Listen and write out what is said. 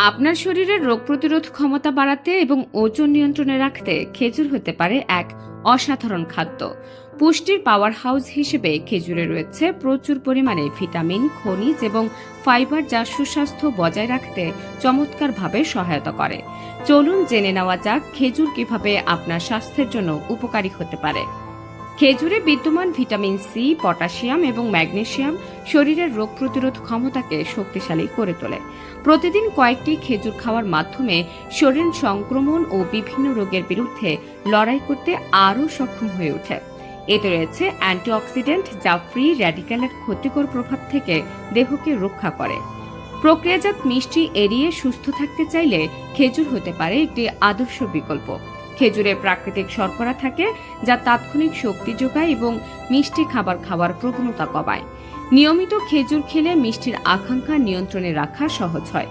আপনার শরীরের রোগ প্রতিরোধ ক্ষমতা বাড়াতে এবং ওজন নিয়ন্ত্রণে রাখতে খেজুর হতে পারে এক অসাধারণ খাদ্য। পুষ্টির পাওয়ার হাউস হিসেবে খেজুরে রয়েছে প্রচুর পরিমাণে ভিটামিন, খনিজ এবং ফাইবার, যা সুস্বাস্থ্য বজায় রাখতে চমৎকারভাবে সহায়তা করে। চলুন জেনে নেওয়া যাক খেজুর কিভাবে আপনার স্বাস্থ্যের জন্য উপকারী হতে পারে। খেজুরে বিদ্যমান ভিটামিন সি, পটাশিয়াম এবং ম্যাগনেসিয়াম শরীরের রোগ প্রতিরোধ ক্ষমতাকে শক্তিশালী করে তোলে। প্রতিদিন কয়েকটি খেজুর খাওয়ার মাধ্যমে শরীর সংক্রমণ ও বিভিন্ন রোগের বিরুদ্ধে লড়াই করতে আরও সক্ষম হয়ে ওঠে। এতে রয়েছে অ্যান্টিঅক্সিডেন্ট, যা ফ্রি র্যাডিক্যালের ক্ষতিকর প্রভাব থেকে দেহকে রক্ষা করে। প্রক্রিয়াজাত মিষ্টি এড়িয়ে সুস্থ থাকতে চাইলে খেজুর হতে পারে একটি আদর্শ বিকল্প। খেজুরে প্রাকৃতিক শর্করা থাকে, যা তাৎক্ষণিক শক্তি যোগায় এবং মিষ্টি খাবার খাওয়ার প্রবণতা কমায়। নিয়মিত খেজুর খেলে মিষ্টির আকাঙ্ক্ষা নিয়ন্ত্রণে রাখা সহজ হয়